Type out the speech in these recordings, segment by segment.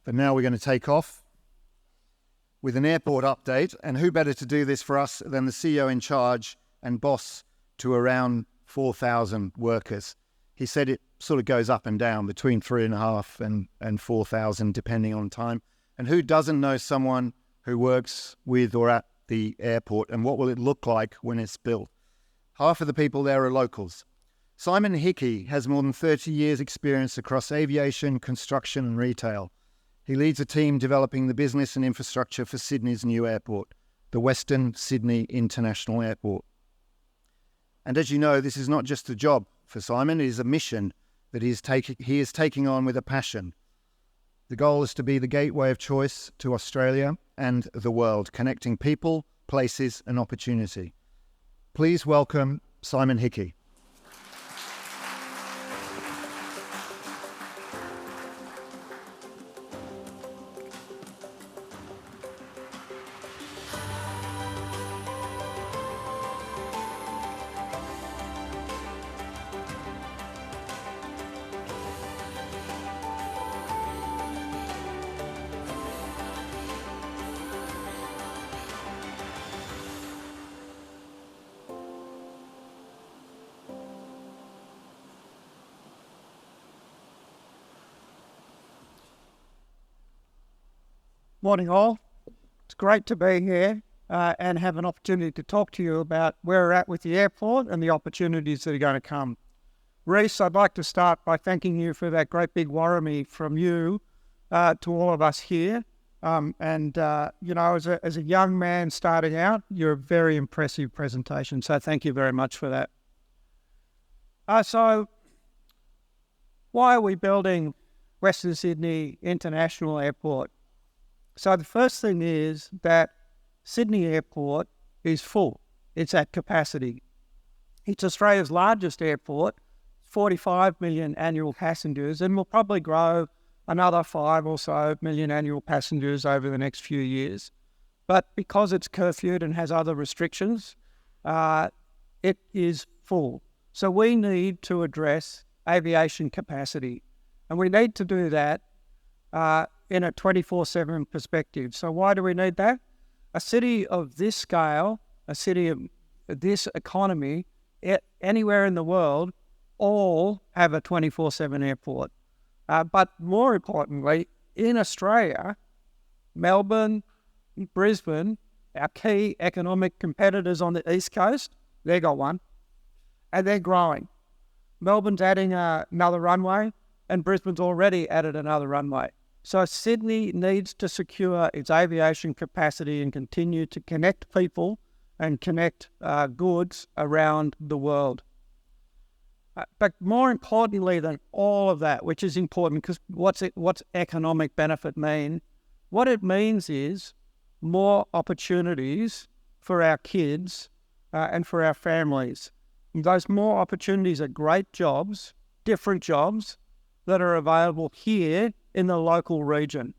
But now we're going to take off with an airport update. And who better to do this for us than the CEO in charge and boss to around 4,000 workers. He said it sort of goes up and down between 3,500 and 4,000 depending on time. And who doesn't know someone who works with or at the airport, and what will it look like when it's built? Half of the people there are locals. Simon Hickey has more than 30 years experience across aviation, construction and retail. He leads a team developing the business and infrastructure for Sydney's new airport, the Western Sydney International Airport. And as you know, this is not just a job for Simon, it is a mission that he is taking on with a passion. The goal is to be the gateway of choice to Australia and the world, connecting people, places and opportunity. Please welcome Simon Hickey. Morning all. It's great to be here and have an opportunity to talk to you about where we're at with the airport and the opportunities that are going to come. Reece, I'd like to start by thanking you for that great big warrami from you to all of us here. You know, as a young man starting out, you're a very impressive presentation. So thank you very much for that. So why are we building Western Sydney International Airport? So the first thing is that Sydney Airport is full. It's at capacity. It's Australia's largest airport, 45 million annual passengers, and will probably grow another 5 or so million annual passengers over the next few years. But because it's curfewed and has other restrictions, it is full. So we need to address aviation capacity, and we need to do that in a 24/7 perspective. So why do we need that? A city of this scale, a city of this economy, anywhere in the world, all have a 24/7 airport. But more importantly, in Australia, Melbourne, Brisbane, our key economic competitors on the East Coast, they got one, and they're growing. Melbourne's adding another runway, and Brisbane's already added another runway. So Sydney needs to secure its aviation capacity and continue to connect people and connect goods around the world. But more importantly than all of that, which is important because what's economic benefit mean? What it means is more opportunities for our kids and for our families. And those more opportunities are great jobs, different jobs that are available here in the local region.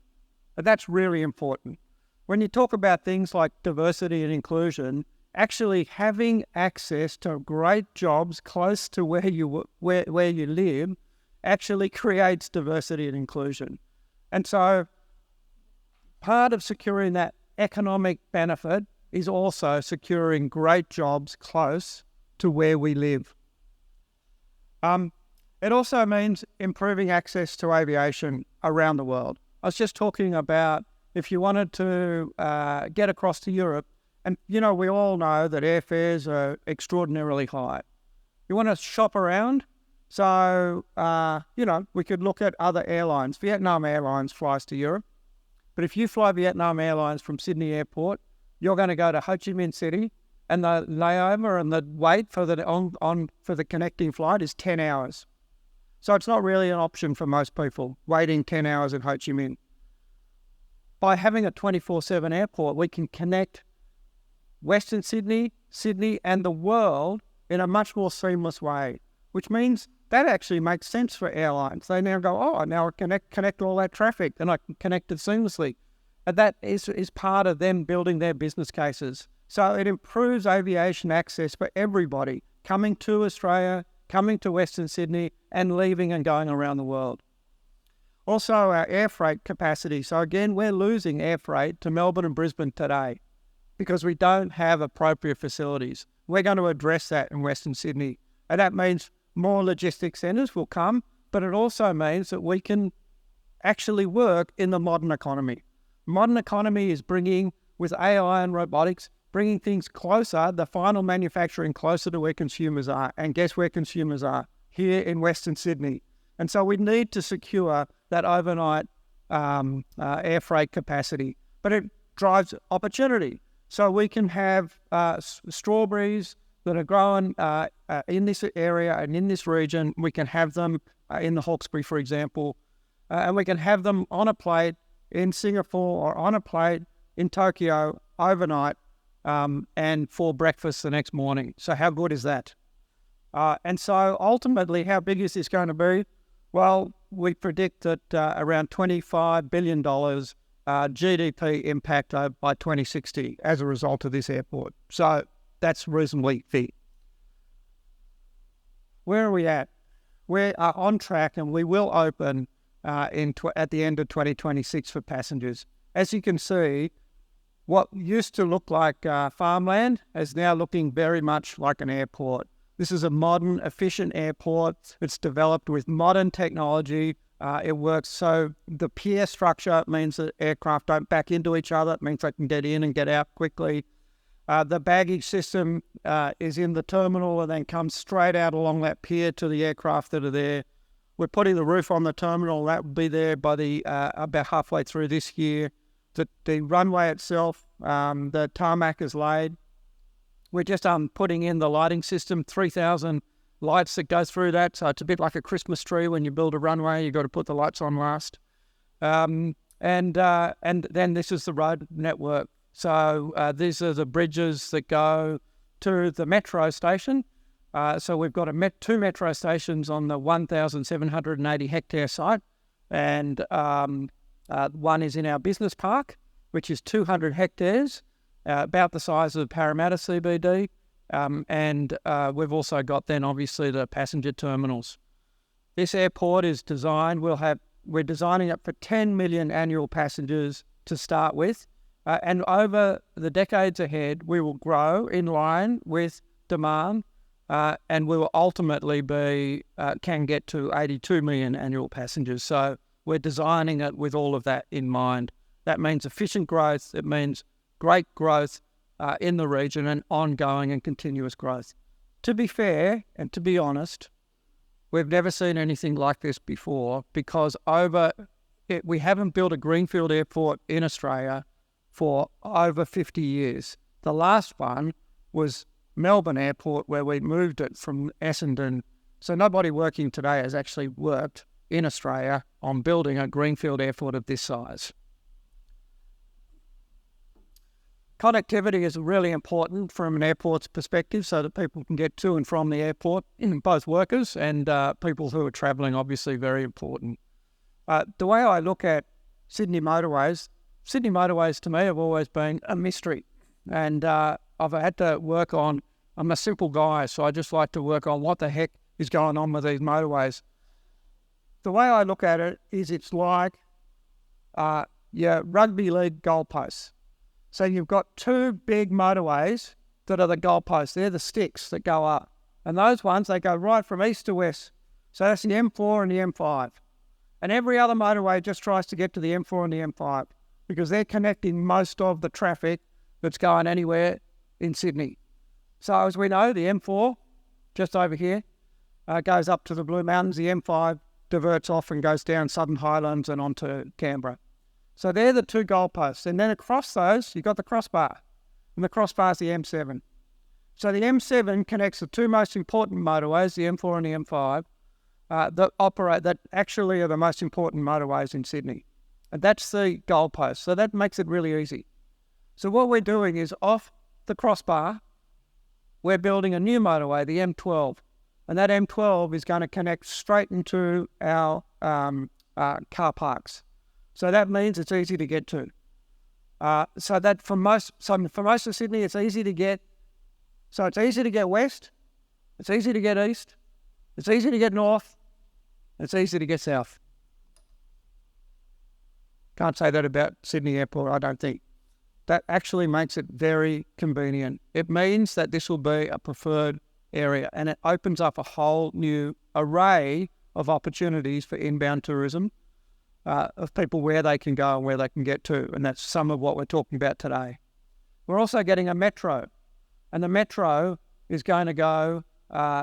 And that's really important. When you talk about things like diversity and inclusion, actually having access to great jobs close to where you live actually creates diversity and inclusion. And so part of securing that economic benefit is also securing great jobs close to where we live. It also means improving access to aviation around the world. I was just talking about if you wanted to get across to Europe, and you know, we all know that airfares are extraordinarily high. You want to shop around? So, you know, we could look at other airlines. Vietnam Airlines flies to Europe. But if you fly Vietnam Airlines from Sydney Airport, you're going to go to Ho Chi Minh City, and the layover and the wait for the connecting flight is 10 hours. So it's not really an option for most people, waiting 10 hours at Ho Chi Minh. By having a 24/7 airport, we can connect Western Sydney, Sydney and the world in a much more seamless way, which means that actually makes sense for airlines. They now go, oh, now I connect all that traffic and I can connect it seamlessly. And that is part of them building their business cases. So it improves aviation access for everybody coming to Australia, coming to Western Sydney and leaving and going around the world. Also, our air freight capacity. So again, we're losing air freight to Melbourne and Brisbane today because we don't have appropriate facilities. We're going to address that in Western Sydney. And that means more logistics centres will come, but it also means that we can actually work in the modern economy. Modern economy is bringing, with AI and robotics, bringing things closer, the final manufacturing closer to where consumers are. And guess where consumers are? Here in Western Sydney. And so we need to secure that overnight air freight capacity. But it drives opportunity. So we can have strawberries that are grown in this area and in this region. We can have them in the Hawkesbury, for example. And we can have them on a plate in Singapore or on a plate in Tokyo overnight and for breakfast the next morning. So how good is that? And so ultimately, how big is this going to be? Well, we predict that around $25 billion GDP impact by 2060 as a result of this airport. So that's reasonably big. Where are we at? We are on track and we will open at the end of 2026 for passengers. As you can see, what used to look like farmland is now looking very much like an airport. This is a modern, efficient airport. It's developed with modern technology. It works so the pier structure means that aircraft don't back into each other. It means they can get in and get out quickly. The baggage system is in the terminal and then comes straight out along that pier to the aircraft that are there. We're putting the roof on the terminal. That will be there by about halfway through this year. The runway itself, the tarmac is laid. We're just putting in the lighting system, 3,000 lights that go through that. So it's a bit like a Christmas tree. When you build a runway, you've got to put the lights on last. And then this is the road network. So these are the bridges that go to the metro station. So we've got two metro stations on the 1,780 hectare site. And one is in our business park, which is 200 hectares. About the size of Parramatta CBD, and we've also got then obviously the passenger terminals. This airport is designed, we're designing it for 10 million annual passengers to start with, and over the decades ahead we will grow in line with demand, and we will ultimately can get to 82 million annual passengers. So we're designing it with all of that in mind. That means efficient growth, it means great growth in the region and ongoing and continuous growth. To be fair and to be honest, we've never seen anything like this before because we haven't built a greenfield airport in Australia for over 50 years. The last one was Melbourne Airport where we moved it from Essendon. So nobody working today has actually worked in Australia on building a greenfield airport of this size. Connectivity is really important from an airport's perspective so that people can get to and from the airport, both workers and people who are travelling, obviously very important. The way I look at Sydney motorways to me have always been a mystery. And I've had to work on, I'm a simple guy, so I just like to work on what the heck is going on with these motorways. The way I look at it is it's like your rugby league goalposts. So you've got two big motorways that are the goalposts. They're the sticks that go up. And those ones, they go right from east to west. So that's the M4 and the M5. And every other motorway just tries to get to the M4 and the M5 because they're connecting most of the traffic that's going anywhere in Sydney. So as we know, the M4, just over here, goes up to the Blue Mountains. The M5 diverts off and goes down Southern Highlands and onto Canberra. So they're the two goalposts. And then across those, you've got the crossbar. And the crossbar is the M7. So the M7 connects the two most important motorways, the M4 and the M5, that actually are the most important motorways in Sydney. And that's the goalpost. So that makes it really easy. So what we're doing is off the crossbar, we're building a new motorway, the M12. And that M12 is going to connect straight into our car parks. So that means it's easy to get to. So that for most of Sydney, it's easy to get. So it's easy to get west, it's easy to get east, it's easy to get north, it's easy to get south. Can't say that about Sydney Airport, I don't think. That actually makes it very convenient. It means that this will be a preferred area, and it opens up a whole new array of opportunities for inbound tourism, of people where they can go and where they can get to, and that's some of what we're talking about today. We're also getting a metro, and the metro is going to go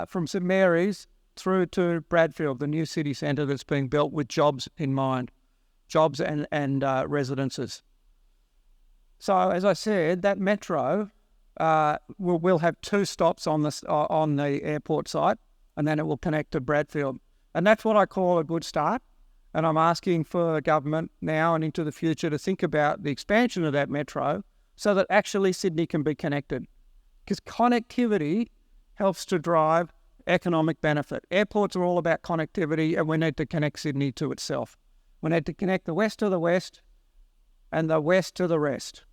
from St Mary's through to Bradfield, the new city centre that's being built with jobs in mind, jobs and residences. So, as I said, that metro will have 2 stops on the airport site, and then it will connect to Bradfield. And that's what I call a good start. And I'm asking for government now and into the future to think about the expansion of that metro so that actually Sydney can be connected. Because connectivity helps to drive economic benefit. Airports are all about connectivity, and we need to connect Sydney to itself. We need to connect the west to the west and the west to the rest.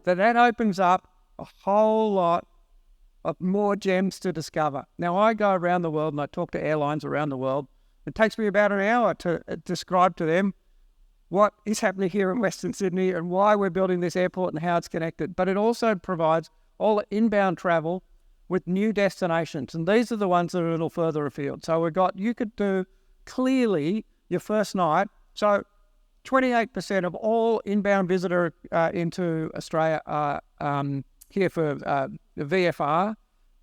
That opens up a whole lot of more gems to discover. Now, I go around the world and I talk to airlines around the world. It takes me about an hour to describe to them what is happening here in Western Sydney and why we're building this airport and how it's connected. But it also provides all the inbound travel with new destinations. And these are the ones that are a little further afield. So you could do clearly your first night. So 28% of all inbound visitor into Australia are here for VFR,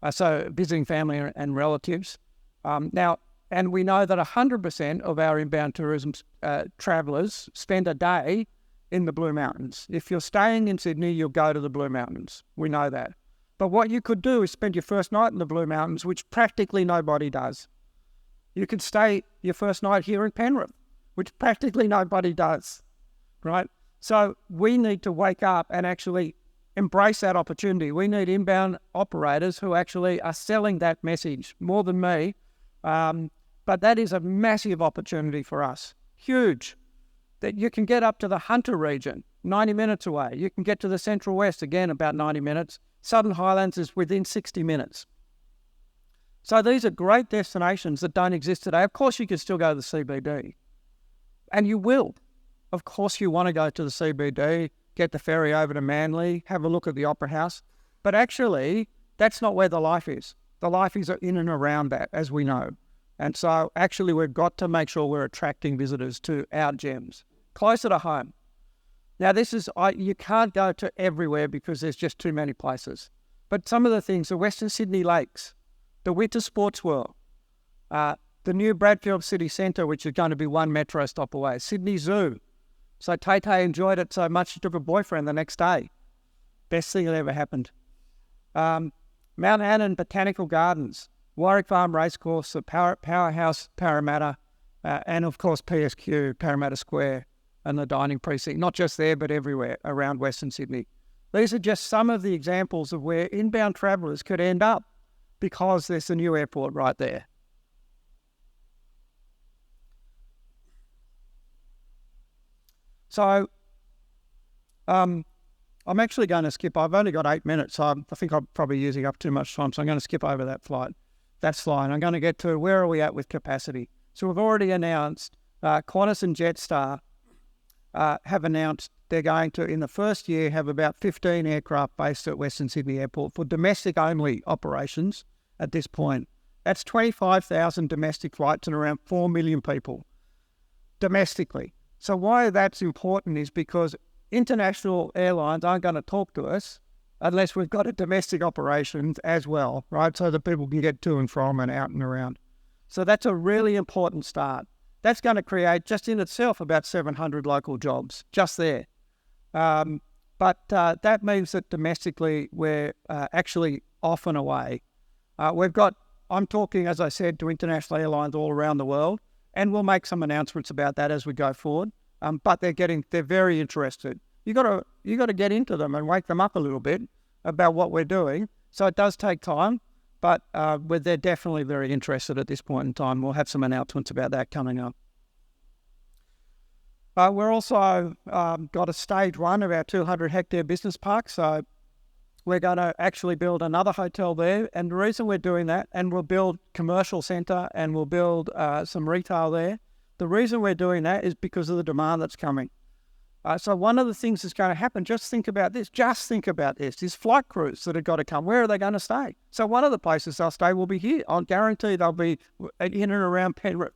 so visiting family and relatives. Now, and we know that 100% of our inbound tourism travellers spend a day in the Blue Mountains. If you're staying in Sydney, you'll go to the Blue Mountains. We know that. But what you could do is spend your first night in the Blue Mountains, which practically nobody does. You could stay your first night here in Penrith, which practically nobody does, right? So we need to wake up and actually embrace that opportunity. We need inbound operators who actually are selling that message more than me. But that is a massive opportunity for us. Huge. That you can get up to the Hunter region, 90 minutes away. You can get to the Central West, again, about 90 minutes. Southern Highlands is within 60 minutes. So these are great destinations that don't exist today. Of course, you can still go to the CBD. And you will. Of course, you want to go to the CBD, get the ferry over to Manly, have a look at the Opera House. But actually, that's not where the life is. The life is in and around that, as we know. And so actually, we've got to make sure we're attracting visitors to our gems, closer to home. Now, you can't go to everywhere because there's just too many places. But some of the things, the Western Sydney Lakes, the Winter Sports World, the new Bradfield City Centre, which is going to be 1 metro stop away, Sydney Zoo. So Tay enjoyed it so much she took a boyfriend the next day. Best thing that ever happened. Mount Annan Botanical Gardens, Warwick Farm Racecourse, the Powerhouse Parramatta, and of course PSQ, Parramatta Square, and the dining precinct, not just there but everywhere around Western Sydney. These are just some of the examples of where inbound travellers could end up because there's a new airport right there. So I'm actually going to skip. I've only got 8 minutes, so I think I'm probably using up too much time, so I'm going to skip over that slide. I'm going to get to where are we at with capacity. So we've already announced Qantas and Jetstar have announced they're going to, in the first year, have about 15 aircraft based at Western Sydney Airport for domestic-only operations at this point. That's 25,000 domestic flights and around 4 million people domestically. So why that's important is because international airlines aren't going to talk to us unless we've got a domestic operations as well, right? So that people can get to and from and out and around. So that's a really important start. That's going to create just in itself about 700 local jobs just there. But that means that domestically we're actually off and away. I'm talking, as I said, to international airlines all around the world, and we'll make some announcements about that as we go forward. But they're very interested. You got to get into them and wake them up a little bit about what we're doing. So it does take time, but they're definitely very interested at this point in time. We'll have some announcements about that coming up. We're also got a stage 1 of our 200-hectare business park. So we're going to actually build another hotel there. And the reason we're doing that, and we'll build commercial centre and we'll build some retail there. The reason we're doing that is because of the demand that's coming. So one of the things that's going to happen, just think about this, is flight crews that have got to come. Where are they going to stay? So one of the places they'll stay will be here. I'll guarantee they'll be in and around Penrith.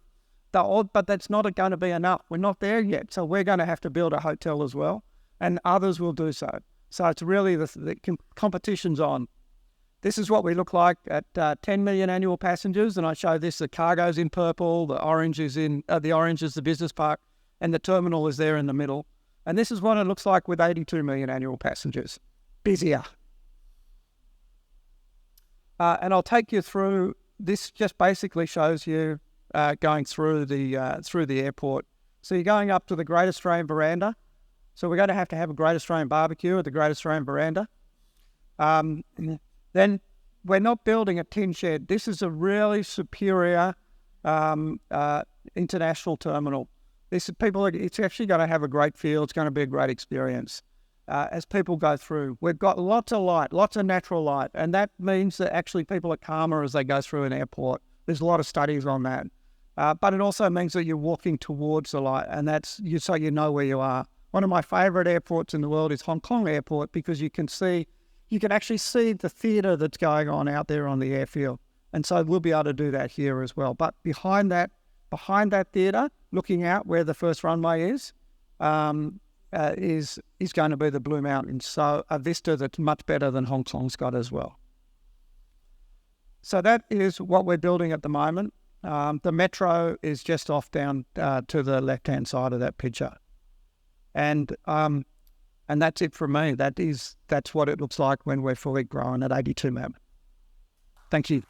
But that's not going to be enough. We're not there yet. So we're going to have to build a hotel as well, and others will do so. So it's really the competition's on. This is what we look like at 10 million annual passengers, and I show this. The cargo's in purple, the orange is the business park, and the terminal is there in the middle. And this is what it looks like with 82 million annual passengers. Busier. And I'll take you through. This just basically shows you going through the airport. So you're going up to the Great Australian Veranda. So we're going to have a Great Australian barbecue at the Great Australian Veranda. Then we're not building a tin shed. This is a really superior international terminal. It's actually going to have a great feel. It's going to be a great experience as people go through. We've got lots of light, lots of natural light, and that means that actually people are calmer as they go through an airport. There's a lot of studies on that. But it also means that you're walking towards the light, and so you know where you are. One of my favourite airports in the world is Hong Kong Airport, because you can actually see the theatre that's going on out there on the airfield. And so we'll be able to do that here as well. But behind that theatre, looking out where the first runway is going to be the Blue Mountains. So a vista that's much better than Hong Kong's got as well. So that is what we're building at the moment. The metro is just off down to the left-hand side of that picture. And that's it from me. That's what it looks like when we're fully grown at 82 million. Thank you.